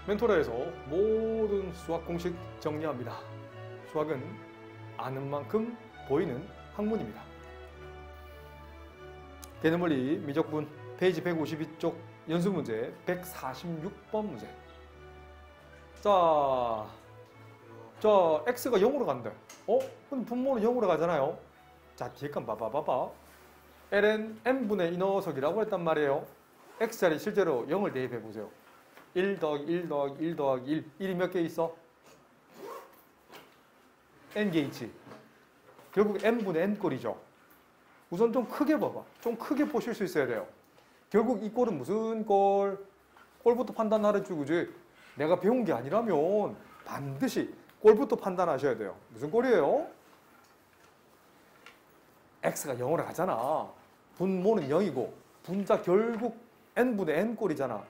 멘토라에서 모든 수학 공식 정리합니다. 수학은 아는 만큼 보이는 학문입니다. 개념원리 미적분 페이지 152쪽 연수문제 146번 문제. 자, x가 0으로 간대. 그럼 분모는 0으로 가잖아요. 자, 뒤에 건 봐봐. ln n분의 이 녀석이라고 했단 말이에요. x자리 실제로 0을 대입해 보세요. 1 더하기 1 더하기 1 더하기 1. 1이 몇 개 있어? n개 있지. 결국 n분의 n꼴이죠. 우선 좀 크게 봐봐. 좀 크게 보실 수 있어야 돼요. 결국 이 꼴은 무슨 꼴? 꼴부터 판단하랬지, 그지? 내가 배운 게 아니라면 반드시 꼴부터 판단하셔야 돼요. 무슨 꼴이에요? x가 0으로 가잖아. 분모는 0이고 분자 결국 n분의 n꼴이잖아.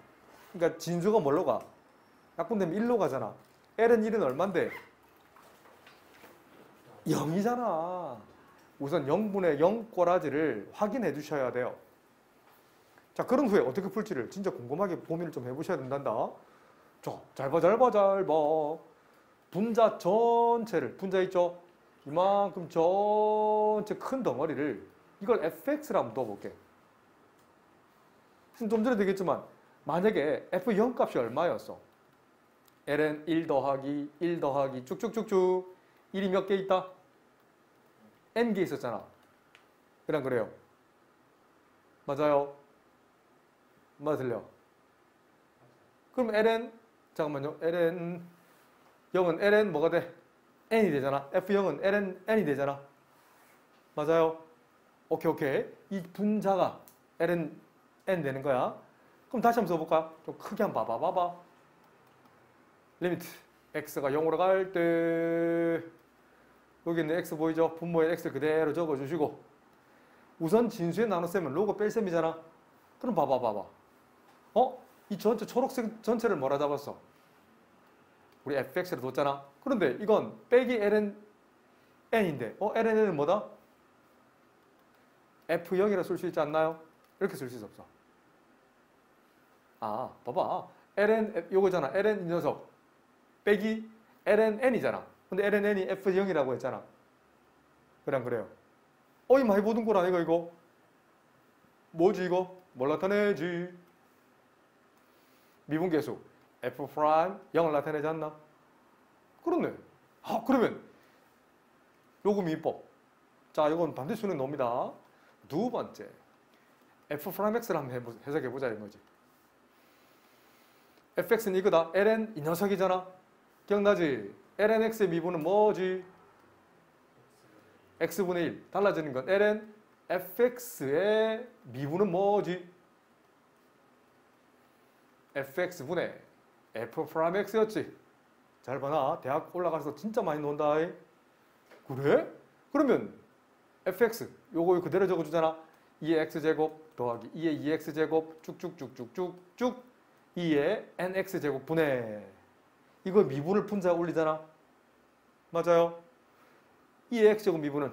그러니까 진수가 뭘로 가? 약분되면 1로 가잖아. l은 1은 얼만데? 0이잖아. 우선 0분의 0 꼬라지를 확인해 주셔야 돼요. 자, 그런 후에 어떻게 풀지를 진짜 궁금하게 고민을 좀 해보셔야 된단다. 자, 잘 봐. 분자 전체를, 분자 있죠? 이만큼 전체 큰 덩어리를 이걸 fx로 한번 넣어볼게. 좀 전에 되겠지만 만약에 f0 값이 얼마였어? ln 1 더하기 쭉쭉쭉쭉 1이 몇 개 있다? n개 있었잖아. 그래요? 맞아요? 맞을려? 그럼 ln, 잠깐만요. ln 0은 ln 뭐가 돼? n이 되잖아. f0은 ln n이 되잖아. 맞아요? 오케이. 이 분자가 ln n 되는 거야. 그럼 다시 한번 써볼까? 좀 크게 한번 봐봐. 리미트 x가 0으로 갈 때 여기 있는 x 보이죠? 분모에 x 그대로 적어주시고 우선 진수에 나눗셈은 로고 뺄셈이잖아. 그럼 봐봐. 이 전체 초록색 전체를 뭐라 잡았어? 우리 fx로 뒀잖아. 그런데 이건 빼기 ln n인데 ln n은 뭐다? f0이라 쓸 수 있지 않나요? 이렇게 쓸 수 없어. 아, 봐봐. ln 요거잖아. ln 이 녀석 빼기 ln n이잖아. 근데 ln n이 f0이라고 했잖아. 그래요? 이 많이 보던 걸 아니가 이거? 뭐지 이거? 뭘 나타내지? 미분계수 f' 0을 나타내지 않나? 그렇네. 그러면 요거 미법. 자, 이건 반드시 수능 나옵니다. 두 번째 f'x를 한번 해석해보자 이거지. fx는 이거다. ln 이 녀석이잖아. 기억나지? ln x의 미분은 뭐지? x분의 1. 달라지는 건 ln fx의 미분은 뭐지? fx분의 f'x였지. 잘 봐나. 대학 올라가서 진짜 많이 논다. 그래? 그러면 fx 요거 그대로 적어주잖아. 2의 x제곱 더하기 2의 2x제곱 쭉쭉쭉쭉쭉쭉 2의 nx제곱 분의 이거 미분을 분자 올리잖아. 맞아요? 2의 x제곱 미분은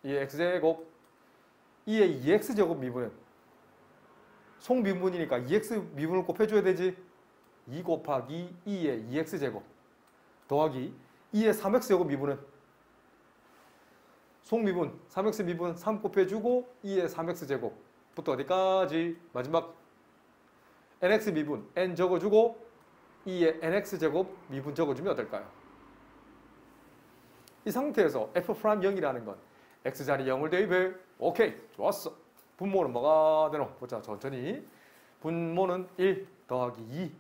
2의 x제곱 2의 2x제곱 미분은 속미분이니까 2x 미분을 곱해줘야 되지. 2 곱하기 2의 2x제곱 더하기 2의 3x제곱 미분은 속미분 3x 미분 3 곱해주고 2의 3x제곱부터 어디까지? 마지막 nx 미분 n 적어주고 2의 nx제곱 미분 적어주면 어떨까요? 이 상태에서 f'0이라는 건 x자리 0을 대입해. 오케이, 좋았어. 분모는 뭐가 되노? 보자, 천천히. 분모는 1 더하기 2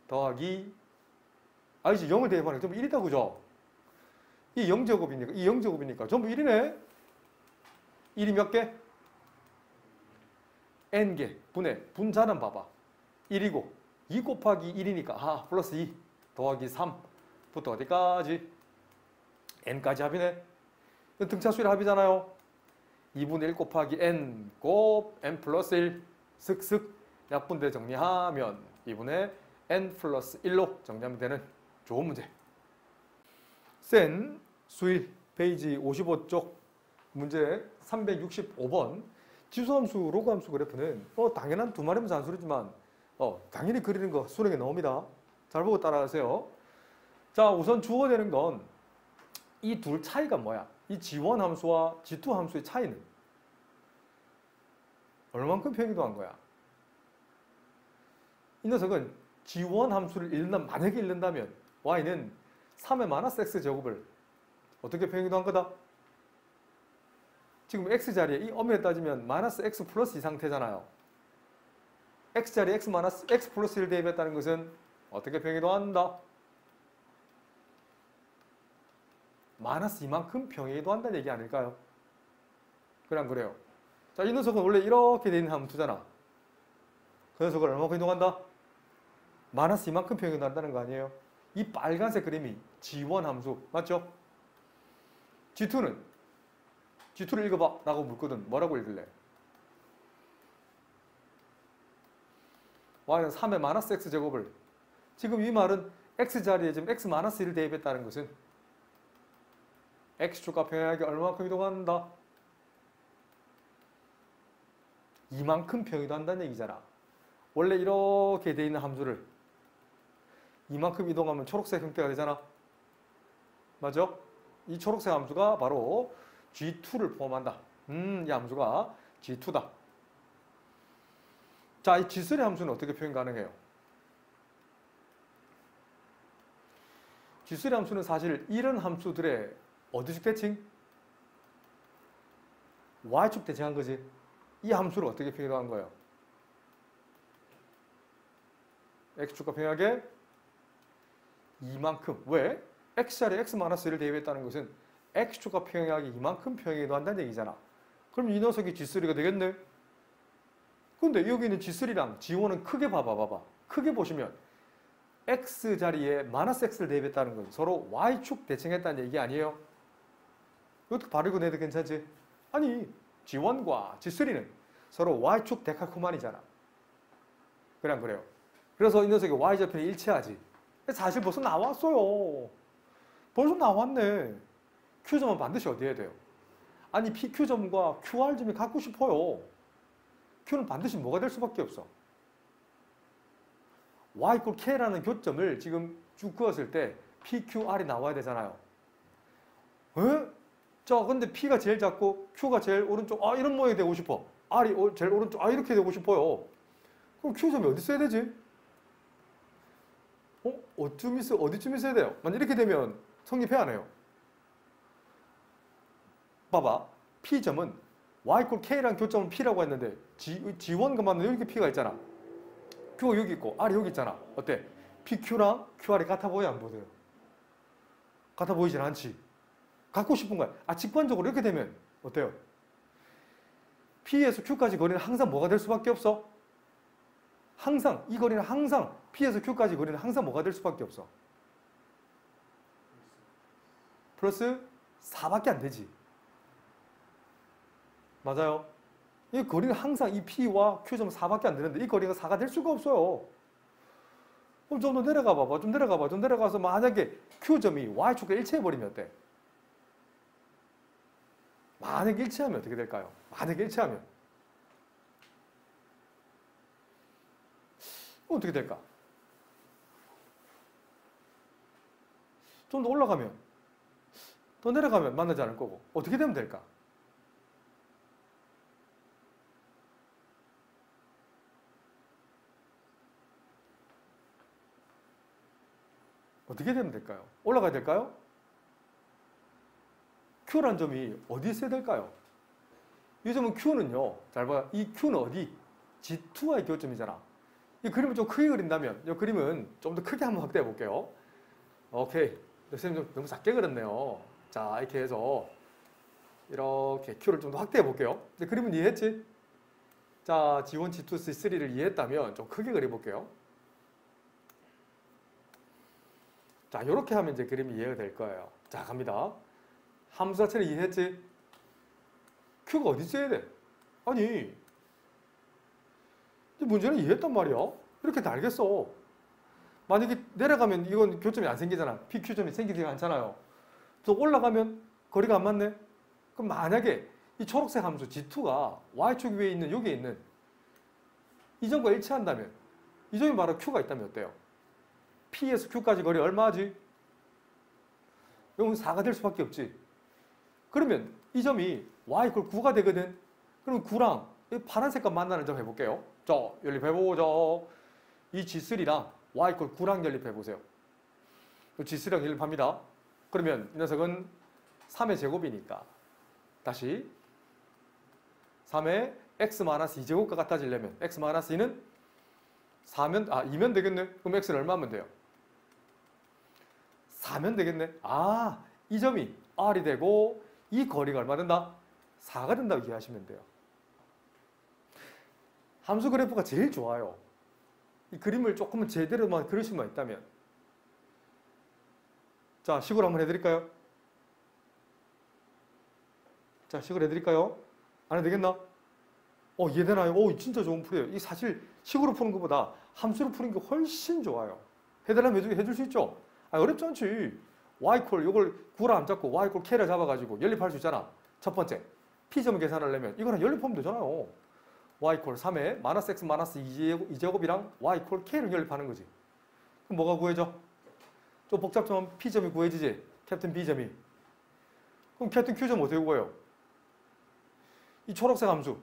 더하기 아니지, 0을 대입하니까 전부 1이다, 그죠? 이 0제곱이니까 전부 1이네? 1이 몇 개? n개 분의 분자는 봐봐. 1이고 2 곱하기 1이니까 플러스 2 더하기 3부터 어디까지? n까지 합이네. 등차수열 합이잖아요. 2분의 1 곱하기 n 곱 n 플러스 1 슥슥 약분대 정리하면 2분의 n 플러스 1로 정리하면 되는 좋은 문제. 센 수일 페이지 55쪽 문제 365번 지수함수, 로그함수 그래프는 당연한 두 마리면 잔소리지만 당연히 그리는 거 수능에 나옵니다. 잘 보고 따라하세요. 자, 우선 주어야 되는 건 이 둘 차이가 뭐야? 이 G1 함수와 G2 함수의 차이는 얼만큼 평이동한 거야? 이 녀석은 G1 함수를 만약에 읽는다면 y는 3의 마이너스 x 제곱을 어떻게 평이동한 거다? 지금 x자리에 이 엄밀히 따지면 마이너스 x 플러스 이 상태잖아요. x자리에 x 마이너스 x 플러스 1 대입했다는 것은 어떻게 평이동한다? 마이너스 이만큼 평이동한다는 얘기 아닐까요? 그래 안 그래요? 자, 이 녀석은 원래 이렇게 돼 있는 함수잖아. 그 녀석을 얼마큼 이동한다? 마이너스 이만큼 평이동한다는 거 아니에요? 이 빨간색 그림이 G1 함수 맞죠? G2는 G2를 읽어봐 라고 묻거든. 뭐라고 읽을래? y는 3의 마이너스 x 제곱을 지금 이 말은 x자리에 지금 x 마이너스 1을 대입했다는 것은 x축과 평행하게 얼마만큼 이동한다? 이만큼 평이동한다는 얘기잖아. 원래 이렇게 돼 있는 함수를 이만큼 이동하면 초록색 형태가 되잖아. 맞죠? 이 초록색 함수가 바로 G2를 포함한다. 이 함수가 G2다. 자, 이 G3 함수는 어떻게 표현 가능해요? G3 함수는 사실 이런 함수들의 어디축 대칭? Y축 대칭한 거지. 이 함수를 어떻게 표현한 거예요? X축과 평행하게 이만큼. 왜? X자리에 X-1을 대입했다는 것은 X축과 평행하게 이만큼 평행해도 얘기잖아. 그럼 이 녀석이 G3가 되겠네? 근데 여기는 G3랑 G1은 크게 봐봐. 크게 보시면 X자리에 마이너스 X를 대입했다는 건 서로 Y축 대칭했다는 얘기 아니에요? 이것도 바로 읽어내도 괜찮지? 아니, G1과 G3는 서로 Y축 데칼코마니잖아. 그래 안 그래요? 그래서 이 녀석이 Y좌표는 일치하지. 사실 벌써 나왔어요. 벌써 나왔네. Q점은 반드시 어디에 해야 돼요? 아니, PQ점과 QR점이 갖고 싶어요. Q는 반드시 뭐가 될 수밖에 없어? Y = K라는 교점을 지금 쭉 그었을 때 PQR이 나와야 되잖아요. 에? 자, 근데 P가 제일 작고 Q가 제일 오른쪽, 아, 이런 모양이 되고 싶어. R이 제일 오른쪽, 아, 이렇게 되고 싶어요. 그럼 Q점이 어디 있어야 되지? 어디쯤 있어야 돼요? 만약 이렇게 되면 성립해야 하네요. 봐봐. P점은 Y = K라는 교점은 P라고 했는데 G1과 맞는 여기 P가 있잖아. Q가 여기 있고 R이 여기 있잖아. 어때? PQ랑 QR이 같아 보여 안 보여요? 같아 보이진 않지. 갖고 싶은 거야. 아, 직관적으로 이렇게 되면 어때요? P에서 Q까지 거리는 항상 뭐가 될 수밖에 없어? 항상 이 거리는 항상 P에서 Q까지 거리는 항상 뭐가 될 수밖에 없어? 플러스 4밖에 안 되지. 맞아요. 이 거리는 항상 이 P와 Q점 4밖에 안 되는데 이 거리가 4가 될 수가 없어요. 그럼 좀 더 내려가 봐봐. 좀 내려가서 만약에 Q점이 Y축과 일치해버리면 어때? 만약에 일치하면 어떻게 될까요? 만약에 일치하면 어떻게 될까? 좀 더 올라가면 더 내려가면 만나지 않을 거고 어떻게 되면 될까? 어떻게 되면 될까요? 올라가야 될까요? Q라는 점이 어디 있어야 될까요? 이 점은 Q는요. 잘 봐. 이 Q는 어디? G2와의 교점이잖아. 이 그림을 좀 크게 그린다면 이 그림은 좀 더 크게 한번 확대해 볼게요. 오케이. 선생님 좀 너무 작게 그렸네요. 자, 이렇게 해서 이렇게 Q를 좀 더 확대해 볼게요. 근데 그림은 이해했지? 자, G1, G2, G3를 이해했다면 좀 크게 그려볼게요. 자, 이렇게 하면 이제 그림이 이해가 될 거예요. 자, 갑니다. 함수 자체를 이해했지? Q가 어디 있어야 돼? 아니, 문제는 이해했단 말이야. 이렇게 다 알겠어. 만약에 내려가면 이건 교점이 안 생기잖아. PQ점이 생기지 않잖아요. 또 올라가면 거리가 안 맞네? 그럼 만약에 이 초록색 함수 G2가 Y축 위에 있는 여기에 있는 이 점과 일치한다면 이 점이 바로 Q가 있다면 어때요? P에서 Q까지 거리 얼마지? 이건 4가 될 수밖에 없지. 그러면 이 점이 y = 9가 되거든. 그럼 9랑 이 파란색과 만나는 점 해볼게요. 자, 연립해보죠. 이 G3랑 y = 9랑 연립해보세요. G3랑 연립합니다. 그러면 이 녀석은 3의 제곱이니까 다시 3의 x-2제곱과 같아지려면 x-2는 2면 되겠네. 그럼 x는 얼마면 돼요? 4면 되겠네. 이 점이 r이 되고 이 거리가 얼마 된다? 4가 된다고 이해하시면 돼요. 함수 그래프가 제일 좋아요. 이 그림을 조금은 제대로만 그릴 수만 있다면. 자, 식으로 한번 해드릴까요? 자, 식으로 해드릴까요? 안 해도 되겠나? 이해되나요? 진짜 좋은 풀이에요. 이 사실 식으로 푸는 것보다 함수로 푸는 게 훨씬 좋아요. 해달라면 해줄 수 있죠? 어렵지 않지. y 이걸 9라 안 잡고 y k를 잡아가지고 연립할 수 있잖아. 첫 번째, p점 계산하려면 이거랑 연립하면 되잖아요. y 3에 -x - 2제곱이랑 y k를 연립하는 거지. 그럼 뭐가 구해져? 좀 복잡하면 p점이 구해지지. 캡틴 b점이. 그럼 캡틴 q점 어떻게 구해요? 이 초록색 함수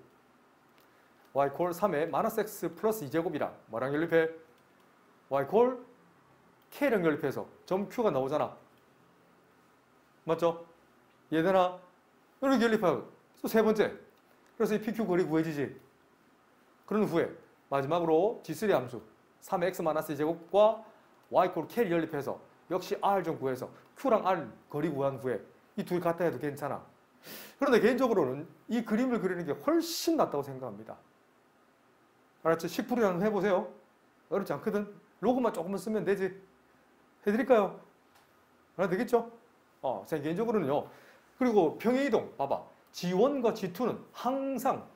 y 3에 -x 플러스 2제곱이랑 뭐랑 연립해? y k랑 연립해서 점 q가 나오잖아. 맞죠? 이해되나? 이렇게 연립하고 또 세 번째. 그래서 이 PQ 거리 구해지지. 그런 후에 마지막으로 G3 함수 3x-2제곱과 y k를 연립해서 역시 r 좀 구해서 q랑 r 거리 구한 후에 이 둘 같다 해도 괜찮아. 그런데 개인적으로는 이 그림을 그리는 게 훨씬 낫다고 생각합니다. 알았지? 식풀이 한번 해보세요. 어렵지 않거든. 로그만 조금만 쓰면 되지. 해드릴까요? 알아 되겠죠? 제 개인적으로는요. 그리고 평행이동 봐봐. G1과 G2는 항상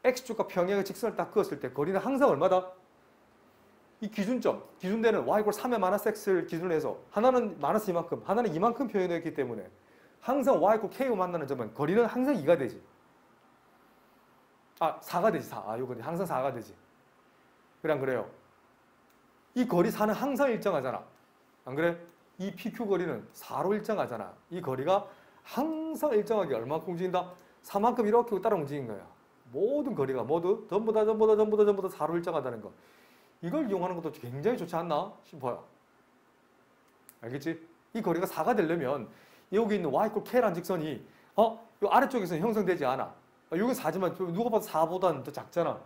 X축과 평행의 직선을 딱 그었을 때 거리는 항상 얼마다? 이 기준점, 기준되는 y 3의 -x를 기준으로 해서 하나는 마이너스 이만큼, 하나는 이만큼 표현되었기 때문에 항상 y k와 만나는 점은 거리는 항상 2가 되지. 4가 되지. 4. 요건 항상 4가 되지. 그래 안 그래요? 이 거리 4는 항상 일정하잖아. 안 그래? 이 PQ 거리는 4로 일정하잖아. 이 거리가 항상 일정하게 얼마큼 움직인다? 4만큼 이렇게 따라 움직인 거야. 모든 거리가 모두 전부 다 4로 일정하다는 거. 이걸 이용하는 것도 굉장히 좋지 않나 싶어요. 알겠지? 이 거리가 4가 되려면 여기 있는 y k라는 직선이 이 아래쪽에서는 형성되지 않아. 여기 4지만 누가 봐도 4보다는 더 작잖아.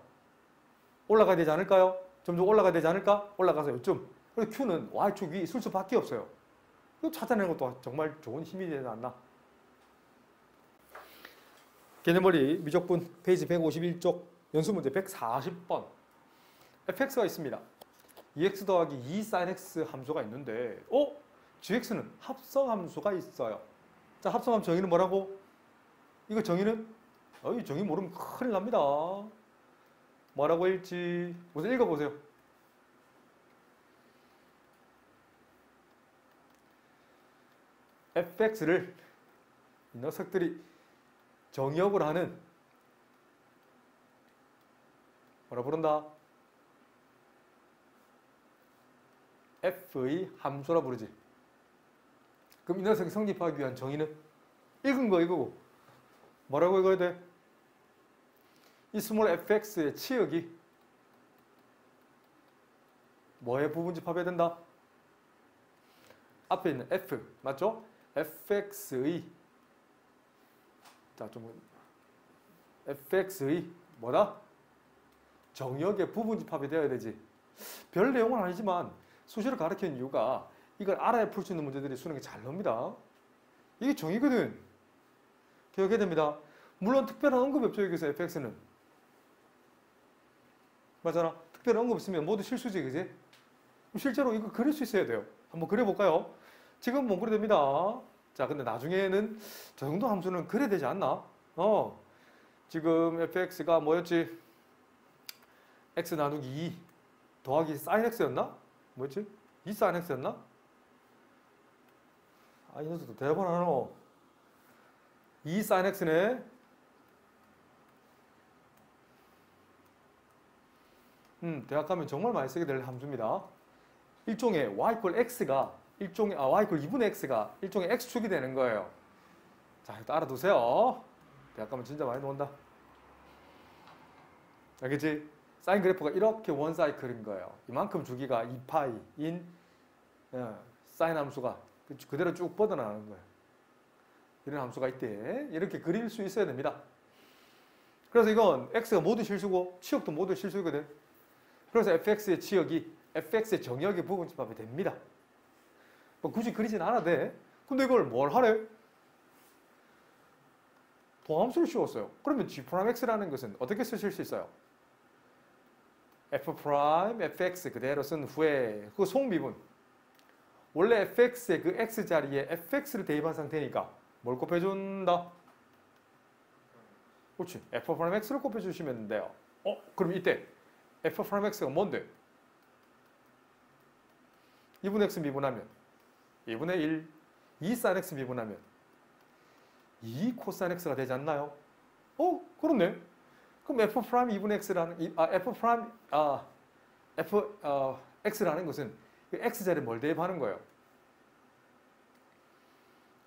올라가야 되지 않을까요? 점점 올라가야 되지 않을까? 올라가서 요쯤. 그리고 Q는 Y축 위 있을 수밖에 없어요. 이거 찾아내는 것도 정말 좋은 힘이 되지 않나? 개념머리 미적분 페이지 151쪽 연수문제 140번 fx가 있습니다. 2x 더하기 2 sin x 함수가 있는데 gx는 합성함수가 있어요. 자, 합성함수 정의는 뭐라고? 이거 정의는? 이 정의 모르면 큰일 납니다. 뭐라고 할지 우선 읽어보세요. fx를 이 녀석들이 정의역을 하는 뭐라 부른다? f의 함수라 부르지. 그럼 이 녀석이 성립하기 위한 정의는 읽은 거 이거고 뭐라고 읽어야 돼? 이 스몰 fx의 치역이 뭐의 부분집합해야 된다? 앞에 있는 f 맞죠? fx의 fx의 뭐다? 정역의 부분집합이 되어야 되지. 별 내용은 아니지만 수시를 가르치는 이유가 이걸 알아야 풀 수 있는 문제들이 수능에 잘 나옵니다. 이게 정의거든. 기억해야 됩니다. 물론 특별한 언급이 없죠. 여기서 fx는. 맞잖아. 특별한 언급 없으면 모두 실수지, 그지? 실제로 이거 그릴 수 있어야 돼요. 한번 그려볼까요? 지금 못 그려도 됩니다. 자, 근데 나중에는 저 정도 함수는 그려야 되지 않나? 지금 fx가 뭐였지? x 나누기 2 더하기 sin x였나? 뭐였지? 2 sin x였나? 이 녀석도 대본 안 하노. 2 sin x네. 대학 가면 정말 많이 쓰게 될 함수입니다. 일종의 y 이퀄 x가 y 이퀄 2분의 x가 일종의 x축이 되는 거예요. 자, 이것도 알아두세요. 대학 가면 진짜 많이 나온다. 알겠지? 사인 그래프가 이렇게 원 사이클인 거예요. 이만큼 주기가 2파이인 사인 함수가 그대로 쭉 뻗어나가는 거예요. 이런 함수가 있대. 이렇게 그릴 수 있어야 됩니다. 그래서 이건 x가 모두 실수고 치역도 모두 실수거든. 그래서 fx의 치역이 fx의 정역의 부분집합이 됩니다. 뭐 굳이 그리진 않아도 돼. 근데 이걸 뭘 하래? 도함수를 씌웠어요. 그러면 g'x라는 것은 어떻게 쓰실 수 있어요? f'fx 그대로 쓴 후에 그 속미분 원래 fx의 그 x 자리에 fx를 대입한 상태니까 뭘 곱해준다? 그렇지. f'x를 곱해주시면 돼요. 그럼 이때 f'x가 뭔데? 2분의 x 미분하면 2분의 1 2 sin x 미분하면 2 코사인 x가 되지 않나요? 그렇네. 그럼 f' 2분의 x라는 x라는 것은 x 자리에 뭘 대입하는 거예요?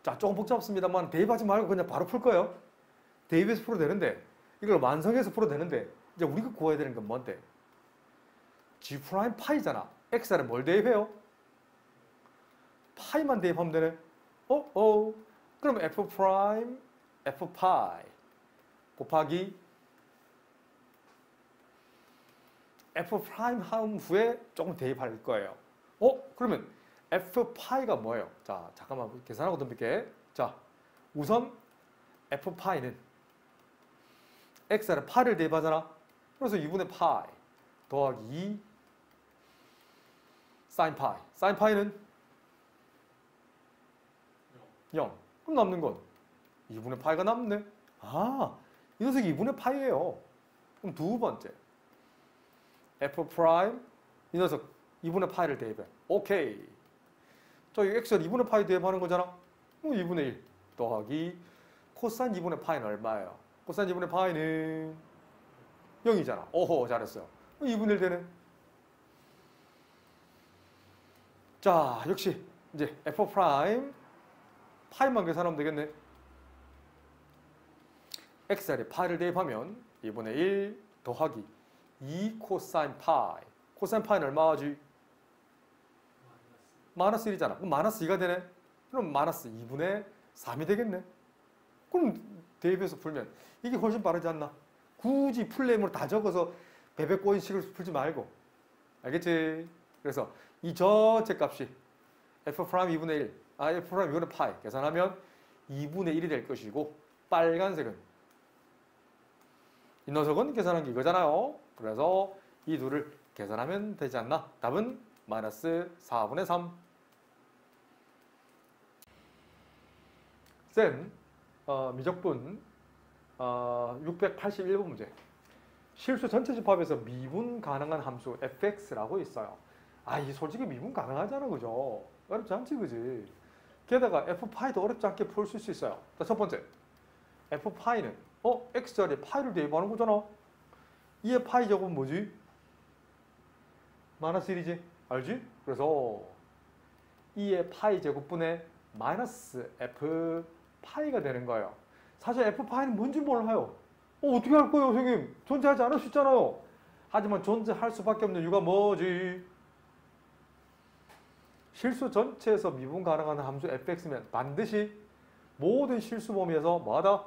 자, 조금 복잡습니다만 대입하지 말고 그냥 바로 풀 거예요. 대입해서 풀어도 되는데 이걸 완성해서 풀어도 되는데 이제 우리가 구해야 되는 건 뭔데? g' 파이잖아. x 자리에 뭘 대입해요? 파이만 대입하면 되네. 그럼 f' 파이 곱하기 f' 한 후에 조금 대입할 거예요. 그러면 f 파이가 뭐예요? 자, 잠깐만 계산하고 덤빌게. 자, 우선 f 파이는 x에 파이를 대입하잖아. 그래서 2분의 파이 더하기 2 sin 파이. sin 파이는 0. 그럼 남는 건 2분의 파이가 남네. 이 녀석이 2분의 파이예요. 그럼 두 번째 f 프라임 이 녀석 2분의 파이를 대입해. 오케이. 자, 이 x를 2분의 파이 대입하는 거잖아. 2분의 1 더하기 코사인 2분의 파이는 얼마예요? 코사인 2분의 파이는 0이잖아. 오호, 잘했어요. 2분의 1 되네. 자, 역시 이제 f 프라임 파이만 계산하면 되겠네. x 자리에 파이를 대입하면 2분의 1 더하기 2 코사인 파이. 코사인 파이는 얼마지? 마이너스 1이잖아. 그럼 마이너스 2가 되네. 그럼 마이너스 2분의 3이 되겠네. 그럼 대입해서 풀면 이게 훨씬 빠르지 않나? 굳이 풀네임으로 다 적어서 베베 꼬인 식으로 풀지 말고. 알겠지? 그래서 이 전체 값이 f 프라임 2분의 1, f 프라임 2분의 파이 계산하면 2분의 1이 될 것이고 빨간색은 이 녀석은 계산한 게 이거잖아요. 그래서 이 둘을 계산하면 되지 않나? 답은 마이너스 4분의 3. 쌤, 미적분 681번 문제. 실수 전체 집합에서 미분 가능한 함수 fx라고 있어요. 이 솔직히 미분 가능하잖아, 그죠? 어렵지 않지, 그지? 게다가 f파이도 어렵지 않게 풀 수 있어요. 자, 첫 번째, f파이는 x 자리에 파이를 대입하는 거잖아. 이의 파이 제곱은 뭐지? 마이너스 1이지? 알지? 그래서 2의 파이 제곱분의 마이너스 f 파이가 되는 거예요. 사실 f 파이는 뭔지 몰라요. 어떻게 할 거예요, 선생님? 존재하지 않을 수 있잖아요. 하지만 존재할 수밖에 없는 이유가 뭐지? 실수 전체에서 미분 가능한 함수 fx면 반드시 모든 실수 범위에서 뭐하다?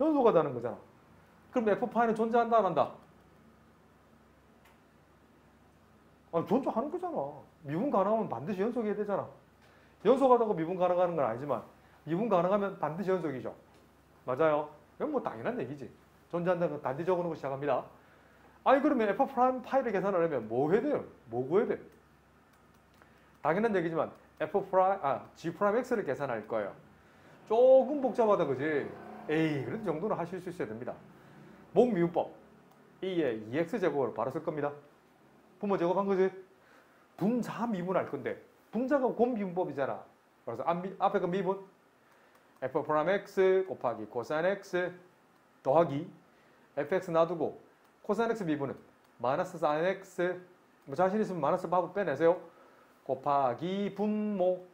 연속하다는 거잖아. 그럼 f파이는 존재한다, 안 한다? 존재하는 거잖아. 미분 가능하면 반드시 연속해야 되잖아. 연속하다고 미분 가능한 건 아니지만 미분 가능하면 반드시 연속이죠. 맞아요. 이건 뭐 당연한 얘기지. 존재한다는 건 단지 적어놓고 시작합니다. 그러면 f'파이를 계산하려면 뭐 해야 돼요? 뭐 구해야 돼? 당연한 얘기지만 g'x를 계산할 거예요. 조금 복잡하다, 그지? 그런 정도는 하실 수 있어야 됩니다. 목미분법 2의 2x제곱을 바로 쓸 겁니다. 분모 제곱한 거지? 분자 미분할 건데 분자가 곱미분법이잖아. 그래서 앞에 그 미분 f'(x) 곱하기 코사인 x 더하기 fx 놔두고 코사인 x 미분은 마이너스 사인 x 뭐 자신 있으면 마이너스 바보 빼내세요. 곱하기 분모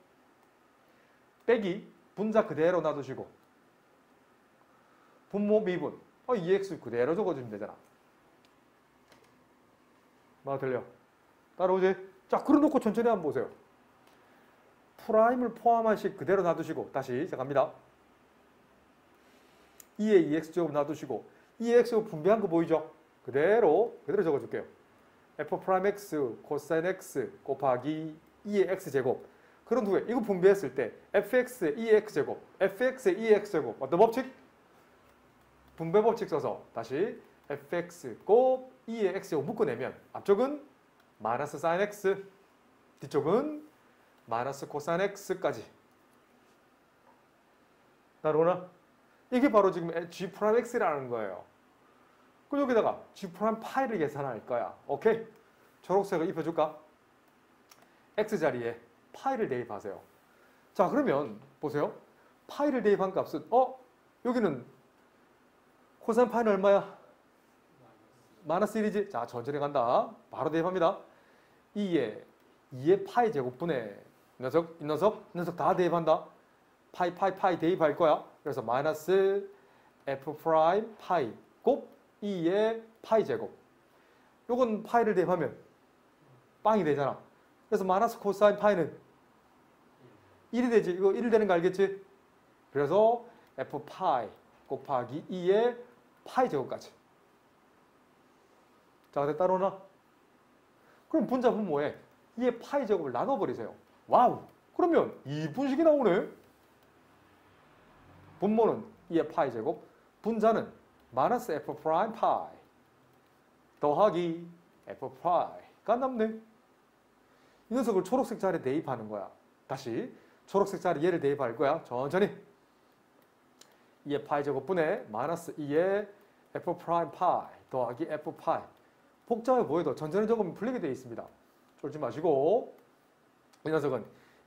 빼기 분자 그대로 놔두시고 분모 미분 2x 그대로 적어주면 되잖아. 뭐 들려? 따라오지? 자, 그려놓고 천천히 한번 보세요. 프라임을 포함한 식 그대로 놔두시고 다시 시작합니다. 2에 2x제곱 놔두시고 2x제곱 분배한 거 보이죠? 그대로 적어줄게요. f'x 코사인 x 곱하기 2의 x제곱. 그런 후에 이거 분배했을 때 fx의 2x제곱, fx의 2x제곱 어떤 법칙? 분배 법칙 써서 다시 fx 곱 2의 x제곱 묶어내면 앞쪽은 마이너스 사인 x, 뒤쪽은 마이너스 코사인 x까지. 나로나? 이게 바로 지금 g'x라는 거예요. 그럼 여기다가 g'파이를 계산할 거야. 오케이? 초록색을 입혀줄까? x 자리에 파이를 대입하세요. 자, 그러면 보세요. 파이를 대입한 값은 여기는 코사인 파이는 얼마야? 마이너스 1이지? 자, 천천히 간다. 바로 대입합니다. 2에 파이 제곱분의 이 녀석 다 대입한다. 파이 대입할 거야. 그래서 마이너스 f 프라임 파이 곱 2의 파이 제곱. 요건 파이를 대입하면 빵이 되잖아. 그래서 마이너스 코사인 파이는 1이 되지. 이거 1 되는 거 알겠지? 그래서 f 파이 곱하기 2의 파이 제곱까지. 자, 근데 따로나? 그럼 분자 분모에 2의 파이 제곱을 나눠버리세요. 와우! 그러면 2분식이 나오네? 분모는 2의 파이 제곱, 분자는 마이너스 f 프라임 파이 더하기 f 파이가 남네. 이 녀석을 초록색 자리에 대입하는 거야. 다시 초록색 자리에 얘를 대입할 거야. 천천히. 2의 파이 제곱분의 마이너스 2의 f 프라임 파이 더하기 f 파이. 복잡해 보여도 천천히 적으면 풀리게 되어 있습니다. 쫄지 마시고. 이 녀석은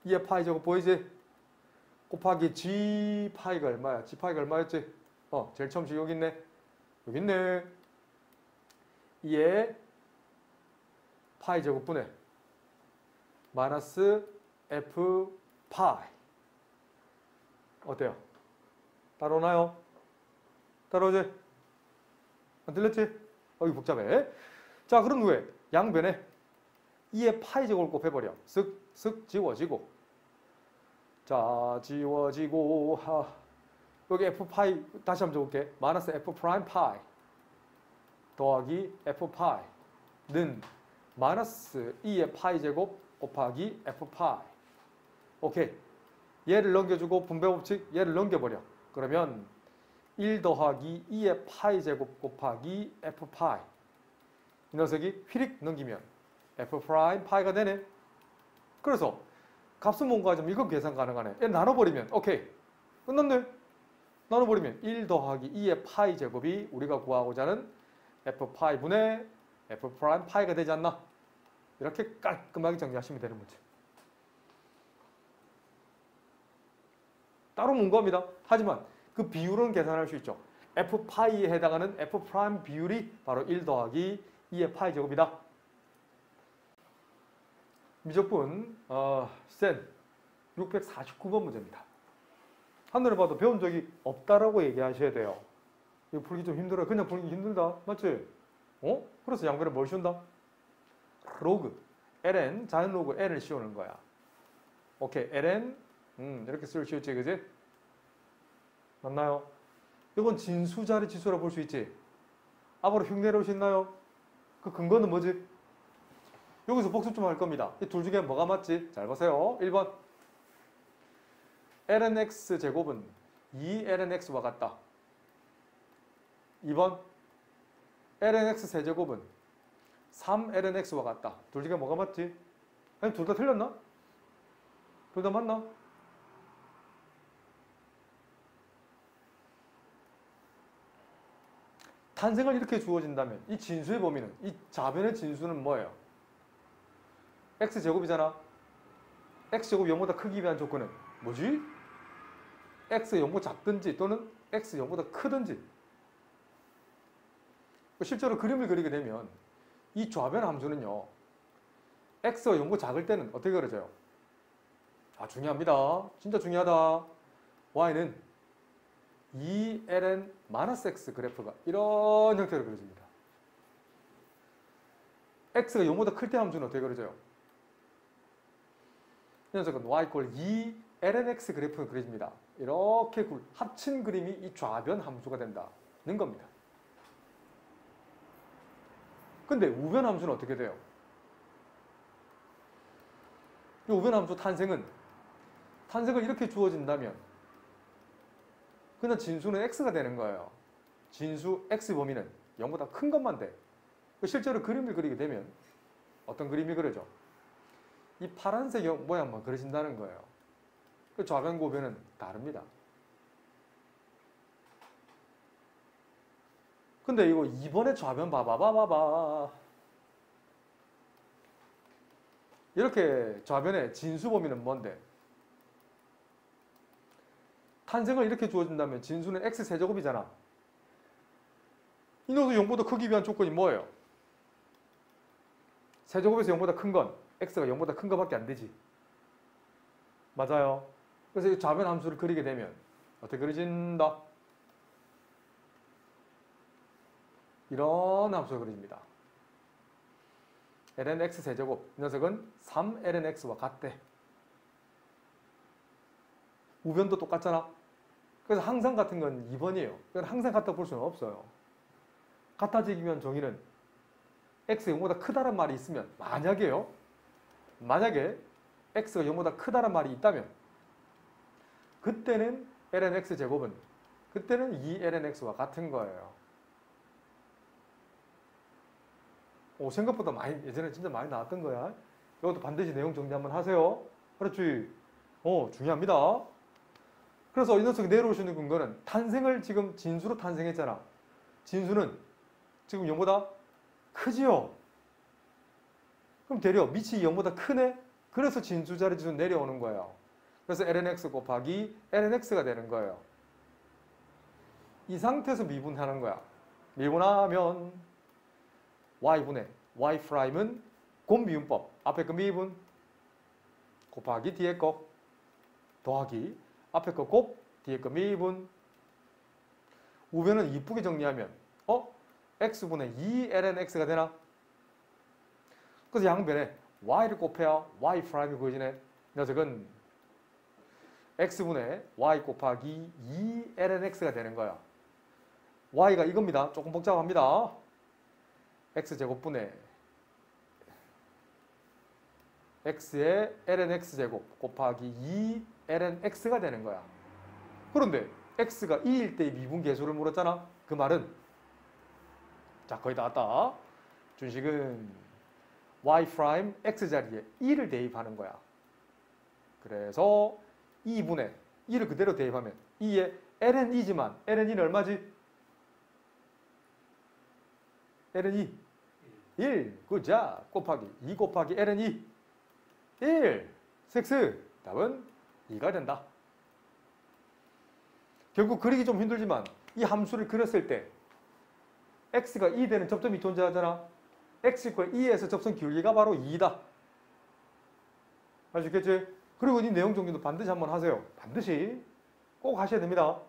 2의 파이 제곱 보이지? 곱하기 g 파이가 얼마야? g 파이가 얼마였지? 제일 처음 식 여기 있네. 여기 있네. 2의 파이 제곱분의 마이너스 f 파이. 어때요? 따라오나요? 따라오지? 안 들렸지? 이거 복잡해. 자, 그런 후에 양변에 2의 파이 제곱을 곱해버려. 쓱 지워지고. 자, 지워지고. 여기 f 파이 다시 한번 적을게. 마이너스 f 프라임 파이 더하기 f 파이는 마이너스 2의 파이 제곱 곱하기 f 파이. 오케이. 얘를 넘겨주고 분배 법칙 얘를 넘겨버려. 그러면 1 더하기 2의 파이 제곱 곱하기 f 파이. 이 녀석이 휘릭 넘기면 f 프라임 파이가 되네. 그래서 값은 뭔가 하자면 이거 계산 가능하네. 얘 나눠버리면 오케이. 끝났네. 나눠버리면 1 더하기 2의 파이 제곱이 우리가 구하고자 하는 f 파이 분의 f 프라임 파이가 되지 않나? 이렇게 깔끔하게 정리하시면 되는 문제. 따로 문구합니다. 하지만 그 비율은 계산할 수 있죠. f 파이에 해당하는 f 프라임 비율이 바로 1 더하기 2의 파이 제곱이다. 미적분 센 649번 문제입니다. 한눈에 봐도 배운 적이 없다라고 얘기하셔야 돼요. 이거 풀기 좀 힘들어요. 그냥 풀기 힘들다. 맞지? 그래서 양변에 뭘 씌운다? 로그 ln 자연 로그 n을 씌우는 거야. 오케이. ln 이렇게 씌웠지, 그지? 맞나요? 이건 진수자리 지수라 볼 수 있지. 앞으로 흉내낼 수 있나요? 그 근거는 뭐지? 여기서 복습 좀 할 겁니다. 이 둘 중에 뭐가 맞지? 잘 보세요. 1번 lnx 제곱은 2lnx와 같다. 2번 lnx 세제곱은 3lnx와 같다. 둘 중에 뭐가 맞지? 아니, 둘 다 틀렸나? 둘 다 맞나? 탄생을 이렇게 주어진다면 이 진수의 범위는, 이 좌변의 진수는 뭐예요? x제곱이잖아. x제곱이 0보다 크기 위한 조건은 뭐지? x의 0보다 작든지 또는 x의 0보다 크든지. 실제로 그림을 그리게 되면 이 좌변 함수는요, x가 0보다 작을 때는 어떻게 그려져요? 아, 중요합니다. 진짜 중요하다. y는 2ln-x 그래프가 이런 형태로 그려집니다. x가 0보다 클 때 함수는 어떻게 그려져요? 이 녀석은 y = 2ln-x 그래프가 그려집니다. 이렇게 합친 그림이 이 좌변 함수가 된다는 겁니다. 근데 우변 함수는 어떻게 돼요? 이 우변 함수 탄생을 이렇게 주어진다면 그냥 진수는 x가 되는 거예요. 진수 x 범위는 0보다 큰 것만 돼. 실제로 그림을 그리게 되면 어떤 그림이 그려져? 이 파란색 모양만 그려진다는 거예요. 그 좌변과 우변은 다릅니다. 근데 이거 이번에 좌변 봐봐. 이렇게 좌변의 진수 범위는 뭔데? 탄생을 이렇게 주어진다면 진수는 x세제곱이잖아. 이 녀석 0보다 크기 위한 조건이 뭐예요? 세제곱에서 0보다 큰 건 x가 0보다 큰 것밖에 안 되지. 맞아요. 그래서 이 좌변 함수를 그리게 되면 어떻게 그려진다? 이런 함수가 그려집니다. ln x 세제곱, 이 녀석은 3ln x와 같대. 우변도 똑같잖아. 그래서 항상 같은 건 2번이에요. 그건 항상 같다 볼 수는 없어요. 같아지기 위한 정의는 x가 0보다 크다란 말이 있으면, 만약에 x가 0보다 크다란 말이 있다면 그때는 ln x 제곱은 그때는 2ln x와 같은 거예요. 생각보다 예전에 진짜 많이 나왔던 거야. 이것도 반드시 내용 정리 한번 하세요. 그렇지? 중요합니다. 그래서 이 녀석이 내려올 수 있는 근거는 탄생을 지금 진수로 탄생했잖아. 진수는 지금 0보다 크지요? 그럼 되려 밑이 0보다 크네? 그래서 진수 자리 지수 내려오는 거예요. 그래서 lnx 곱하기 lnx가 되는 거예요. 이 상태에서 미분하는 거야. 미분하면 y분의 y'은 곱미분법. 앞에 거 미분 곱하기 뒤에 거 더하기 앞에 거 곱 뒤에 거 미분. 우변은 이쁘게 정리하면 x분의 2lnx가 되나? 그래서 양변에 y를 곱해야 y'이 구해지네. 녀석은 x분의 y 곱하기 2lnx가 되는 거야. y가 이겁니다. 조금 복잡합니다. x제곱분의 x의 lnx제곱 곱하기 2lnx가 되는 거야. 그런데 x가 2일 때의 미분계수를 물었잖아. 그 말은 자, 거의 다 왔다. 준식은 y' x자리에 2를 대입하는 거야. 그래서 2분의 2를 그대로 대입하면 2에 ln2지만 ln2는 얼마지? ln2 1 그자 곱하기 2 곱하기 ln2 1 6 답은 2가 된다. 결국 그리기 좀 힘들지만 이 함수를 그렸을 때 x가 2 되는 접점이 존재하잖아. x = 2에서 접선 기울기가 바로 2다. 아시겠지? 그리고 이 내용 정리도 반드시 한번 하세요. 반드시 꼭 하셔야 됩니다.